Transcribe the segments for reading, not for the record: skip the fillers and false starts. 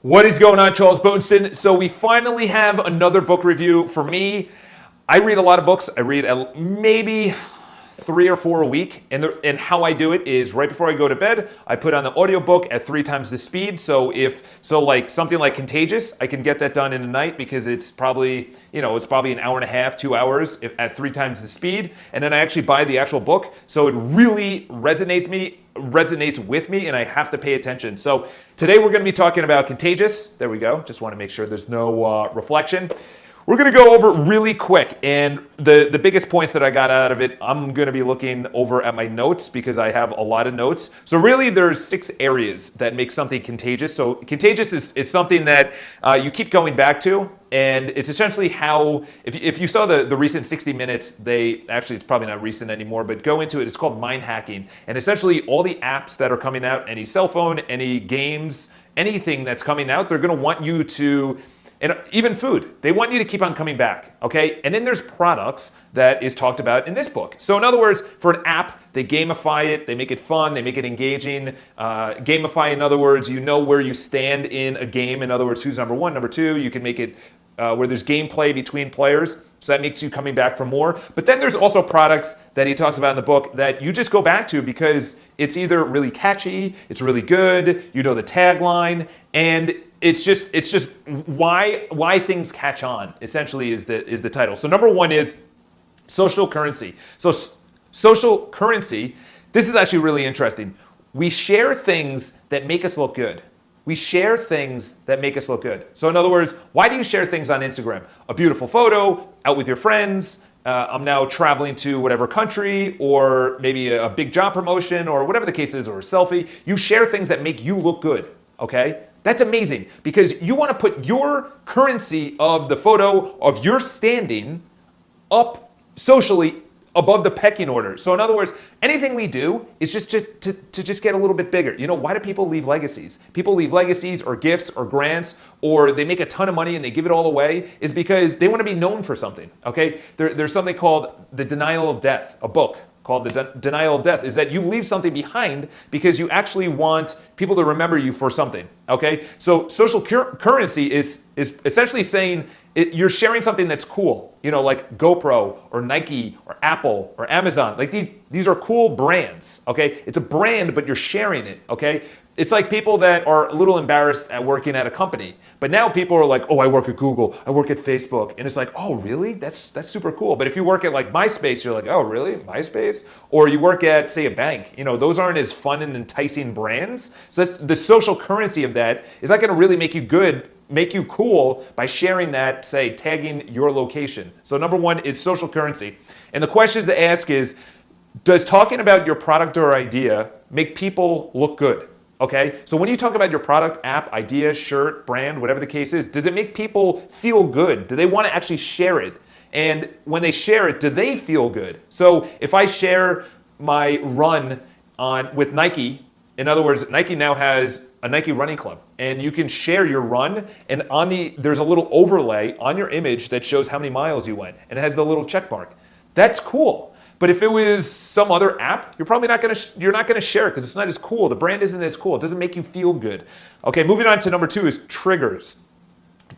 What is going on, Charles Boneston? So we finally have another book review. For me, I read a lot of books. I read maybe 3 or 4 a week, and how I do it is right before I go to bed, I put on the audiobook at 3 times the speed. So like something like Contagious, I can get that done in a night because it's probably an hour and a half, 2 hours at 3 times the speed. And then I actually buy the actual book, so it really resonates with me, and I have to pay attention. So today we're going to be talking about Contagious. There we go. Just want to make sure there's no reflection. We're going to go over really quick, and the biggest points that I got out of it, I'm going to be looking over at my notes because I have a lot of notes. So really there's 6 areas that make something contagious. So contagious is something that you keep going back to, and it's essentially how, if you saw the recent 60 Minutes, it's probably not recent anymore, but go into it. It's called mind hacking, and essentially all the apps that are coming out, any cell phone, any games, anything that's coming out, they're going to want you to, and even food, they want you to keep on coming back, okay? And then there's products that is talked about in this book. So in other words, for an app, they gamify it, they make it fun, they make it engaging. Gamify, in other words, you know where you stand in a game. In other words, who's number 1, number 2. You can make it where there's gameplay between players, so that makes you coming back for more. But then there's also products that he talks about in the book that you just go back to because it's either really catchy, it's really good, you know the tagline, and it's just why things catch on, essentially, is the title. So number 1 is social currency. So social currency, this is actually really interesting. We share things that make us look good. We share things that make us look good. So in other words, why do you share things on Instagram? A beautiful photo, out with your friends, I'm now traveling to whatever country, or maybe a big job promotion, or whatever the case is, or a selfie. You share things that make you look good, okay? That's amazing, because you want to put your currency of the photo of your standing up socially above the pecking order. So in other words, anything we do is just to get a little bit bigger. You know, why do people leave legacies? People leave legacies or gifts or grants, or they make a ton of money and they give it all away, is because they want to be known for something, okay? There's something called The Denial of Death, a book called The Denial of Death, is that you leave something behind because you actually want people to remember you for something, okay? So social currency is essentially saying you're sharing something that's cool, you know, like GoPro or Nike or Apple or Amazon. Like these are cool brands, okay? It's a brand, but you're sharing it, okay? It's like people that are a little embarrassed at working at a company, but now people are like, oh, I work at Google, I work at Facebook, and it's like, oh, really? That's super cool. But if you work at like MySpace, you're like, oh, really? MySpace? Or you work at, say, a bank, you know, those aren't as fun and enticing brands. So that's, the social currency of that is not gonna really make you good, make you cool by sharing that, say, tagging your location. So number 1 is social currency. And the question to ask is, does talking about your product or idea make people look good? Okay, so when you talk about your product, app, idea, shirt, brand, whatever the case is, does it make people feel good? Do they want to actually share it? And when they share it, do they feel good? So if I share my run with Nike, in other words, Nike now has a Nike running club, and you can share your run, and there's a little overlay on your image that shows how many miles you went, and it has the little check mark. That's cool. But if it was some other app, you're probably not gonna share it because it's not as cool. The brand isn't as cool. It doesn't make you feel good. Okay, moving on to number 2 is triggers.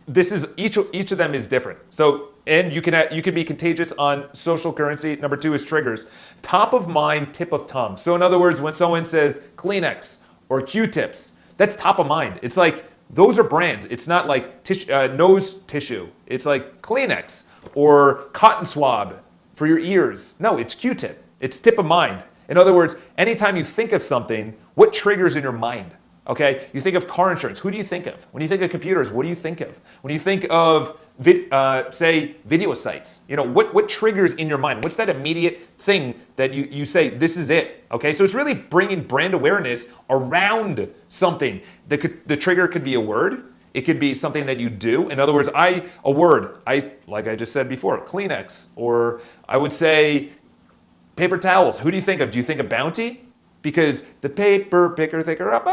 This is each of them is different. So, and you can be contagious on social currency. Number 2 is triggers. Top of mind, tip of tongue. So in other words, when someone says Kleenex or Q-tips, that's top of mind. It's like those are brands. It's not like nose tissue. It's like Kleenex or cotton swab for your ears. No, it's Q-tip. It's tip of mind. In other words, anytime you think of something, what triggers in your mind? Okay, you think of car insurance. Who do you think of? When you think of computers, what do you think of? When you think of, say, video sites, you know, what triggers in your mind? What's that immediate thing that you say, this is it? Okay, so it's really bringing brand awareness around something. The trigger could be a word. It could be something that you do. In other words, like I just said before, Kleenex, or I would say paper towels. Who do you think of? Do you think of Bounty? Because the paper picker thicker up,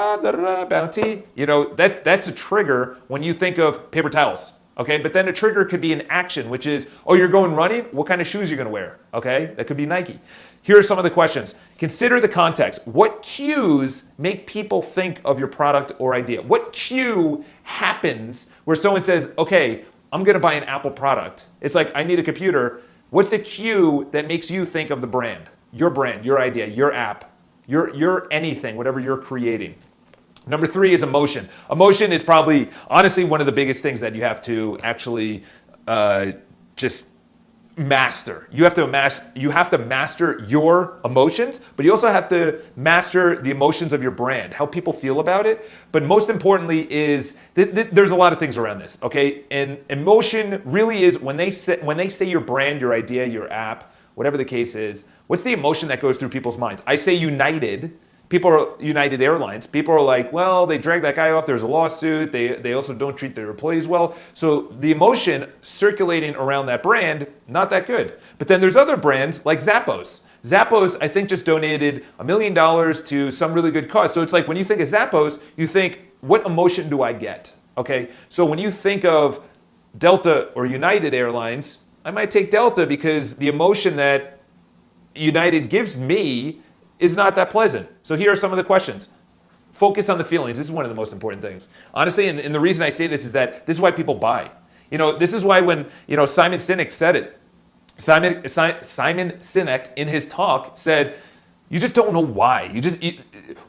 Bounty. You know, that's a trigger when you think of paper towels. Okay, but then a trigger could be an action, which is, oh, you're going running? What kind of shoes are you going to wear? Okay, that could be Nike. Here are some of the questions. Consider the context. What cues make people think of your product or idea? What cue happens where someone says, okay, I'm going to buy an Apple product? It's like, I need a computer. What's the cue that makes you think of the brand, your idea, your app, your anything, whatever you're creating? Number 3 is emotion. Emotion is probably, honestly, one of the biggest things that you have to actually just master. You have to master your emotions, but you also have to master the emotions of your brand, how people feel about it. But most importantly is, there's a lot of things around this, okay? And emotion really is when they say your brand, your idea, your app, whatever the case is, what's the emotion that goes through people's minds? I say United. People are United Airlines. People are like, well, they dragged that guy off. There's a lawsuit. They also don't treat their employees well. So the emotion circulating around that brand, not that good. But then there's other brands like Zappos. Zappos, I think, just donated $1 million to some really good cause. So it's like when you think of Zappos, you think, what emotion do I get? Okay. So when you think of Delta or United Airlines, I might take Delta because the emotion that United gives me is not that pleasant. So here are some of the questions. Focus on the feelings. This is one of the most important things. Honestly, and the reason I say this is that this is why people buy. This is why when, Simon Sinek said it. Simon Sinek in his talk said, you just don't know why.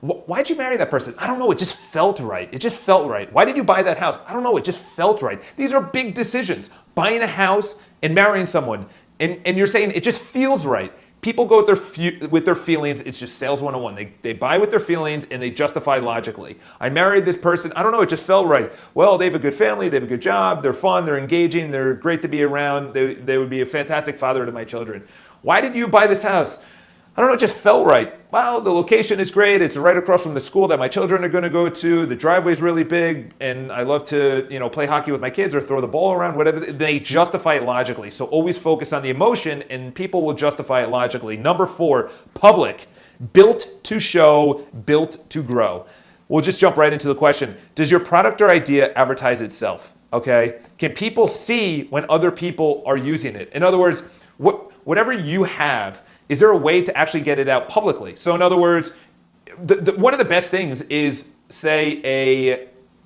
Why'd you marry that person? I don't know. It just felt right. It just felt right. Why did you buy that house? I don't know. It just felt right. These are big decisions. Buying a house and marrying someone. And you're saying it just feels right. People go with their feelings. It's just sales 101. They buy with their feelings and they justify logically. I married this person. I don't know. It just felt right. Well, they have a good family. They have a good job. They're fun. They're engaging. They're great to be around. They would be a fantastic father to my children. Why did you buy this house? I don't know. It just felt right. Well, the location is great. It's right across from the school that my children are going to go to. The driveway's really big, and I love to, play hockey with my kids or throw the ball around. Whatever. They justify it logically. So always focus on the emotion, and people will justify it logically. Number 4, public, built to show, built to grow. We'll just jump right into the question. Does your product or idea advertise itself? Okay. Can people see when other people are using it? In other words, whatever you have. Is there a way to actually get it out publicly? So in other words, one of the best things is, say,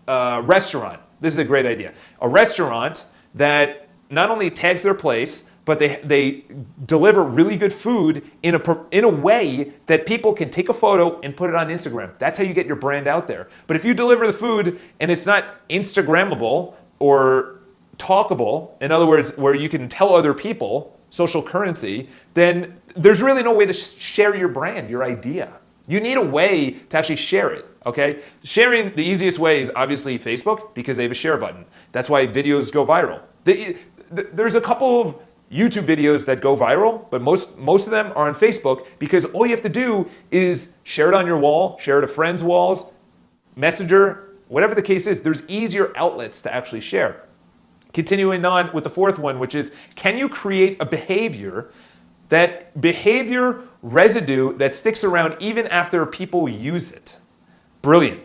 a restaurant. This is a great idea. A restaurant that not only tags their place, but they deliver really good food in a way that people can take a photo and put it on Instagram. That's how you get your brand out there. But if you deliver the food and it's not Instagrammable or talkable, in other words, where you can tell other people, social currency, then there's really no way to share your brand, your idea. You need a way to actually share it, okay? Sharing, the easiest way is obviously Facebook because they have a share button. That's why videos go viral. There's a couple of YouTube videos that go viral, but most of them are on Facebook because all you have to do is share it on your wall, share it to friends' walls, Messenger, whatever the case is, there's easier outlets to actually share. Continuing on with the 4th one, which is, can you create a behavior residue that sticks around even after people use it? Brilliant.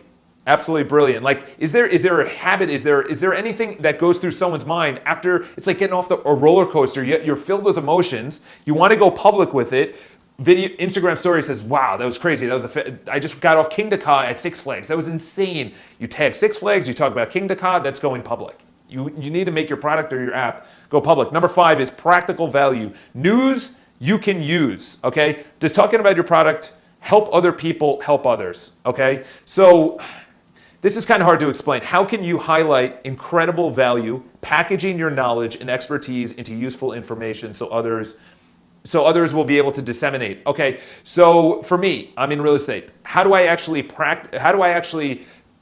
Absolutely brilliant. Like, is there a habit? Is there anything that goes through someone's mind after? It's like getting off a roller coaster. You're filled with emotions. You want to go public with it. Instagram story says, wow, that was crazy. I just got off King Ka at Six Flags. That was insane. You tag Six Flags. You talk about King Ka. That's going public. You need to make your product or your app go public. Number 5 is practical value. News you can use, okay? Does talking about your product help other people help others, okay? So this is kind of hard to explain. How can you highlight incredible value, packaging your knowledge and expertise into useful information so others will be able to disseminate? Okay, so for me, I'm in real estate. How do I actually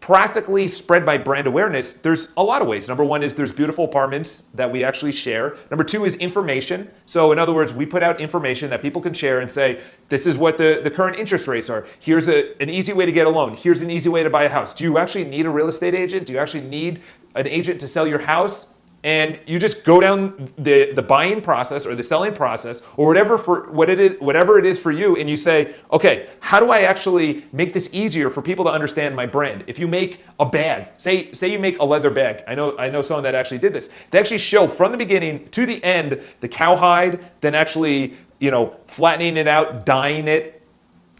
practically spread my brand awareness? There's a lot of ways. Number 1 is there's beautiful apartments that we actually share. Number 2 is information. So in other words, we put out information that people can share and say, this is what the current interest rates are. Here's an easy way to get a loan. Here's an easy way to buy a house. Do you actually need a real estate agent? Do you actually need an agent to sell your house? and you just go down the buying process or the selling process or whatever it is for you, and you say, okay, how do I actually make this easier for people to understand my brand? If you make a bag, say you make a leather bag. I know someone that actually did this. They actually show from the beginning to the end the cowhide, then actually flattening it out, dyeing it,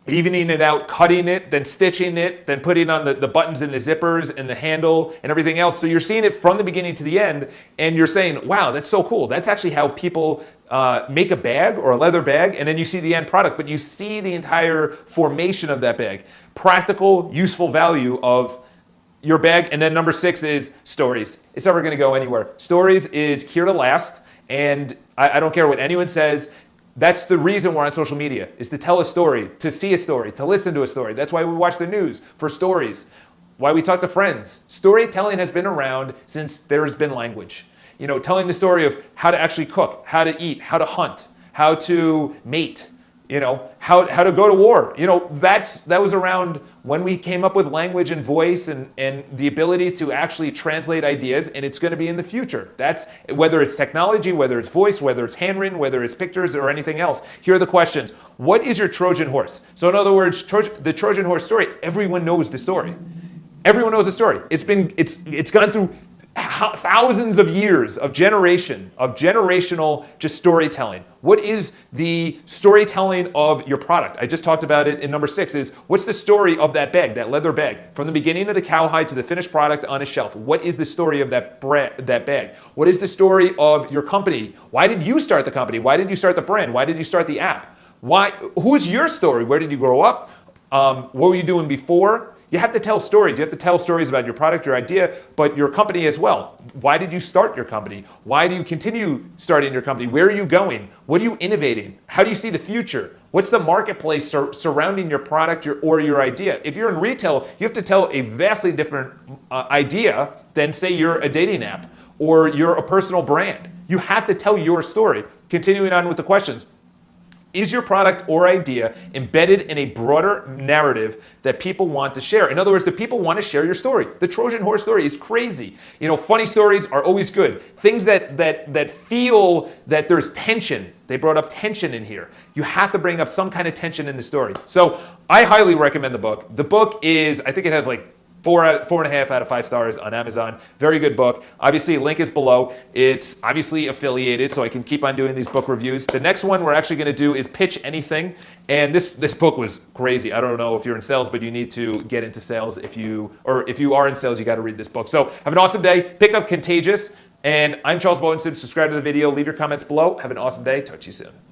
evening it out, cutting it, then stitching it, then putting on the buttons and the zippers and the handle and everything else. So you're seeing it from the beginning to the end, and you're saying, wow, that's so cool. That's actually how people make a bag or a leather bag, and then you see the end product, but you see the entire formation of that bag. Practical, useful value of your bag. And then number 6 is stories. It's never going to go anywhere. Stories is here to last, and I don't care what anyone says. That's the reason we're on social media, is to tell a story, to see a story, to listen to a story. That's why we watch the news, for stories. Why we talk to friends. Storytelling has been around since there's been language. Telling the story of how to actually cook, how to eat, how to hunt, how to mate, how to go to war. That was around when we came up with language and voice and the ability to actually translate ideas, and it's going to be in the future. That's whether it's technology, whether it's voice, whether it's handwritten, whether it's pictures or anything else. Here are the questions. What is your Trojan horse? So in other words, the Trojan horse story, everyone knows the story. Everyone knows the story. It's gone through thousands of years of generational just storytelling. What is the storytelling of your product? I just talked about it in number 6 is, what's the story of that bag, that leather bag? From the beginning of the cowhide to the finished product on a shelf. What is the story of that bag? What is the story of your company? Why did you start the company? Why did you start the brand? Why did you start the app? Who's your story? Where did you grow up? What were you doing before? You have to tell stories. You have to tell stories about your product, your idea, but your company as well. Why did you start your company? Why do you continue starting your company? Where are you going? What are you innovating? How do you see the future? What's the marketplace surrounding your product or your idea? If you're in retail, you have to tell a vastly different idea than, say, you're a dating app or you're a personal brand. You have to tell your story. Continuing on with the questions. Is your product or idea embedded in a broader narrative that people want to share? In other words, the people want to share your story. The Trojan horse story is crazy. Funny stories are always good. Things that feel that there's tension. They brought up tension in here. You have to bring up some kind of tension in the story. So I highly recommend the book. The book is, I think it has like 4.5 out of 5 stars on Amazon. Very good book. Obviously, link is below. It's obviously affiliated, so I can keep on doing these book reviews. The next one we're actually going to do is Pitch Anything. And this book was crazy. I don't know if you're in sales, but you need to get into sales. If you are in sales, you got to read this book. So have an awesome day. Pick up Contagious. And I'm Charles Bowenson. Subscribe to the video. Leave your comments below. Have an awesome day. Talk to you soon.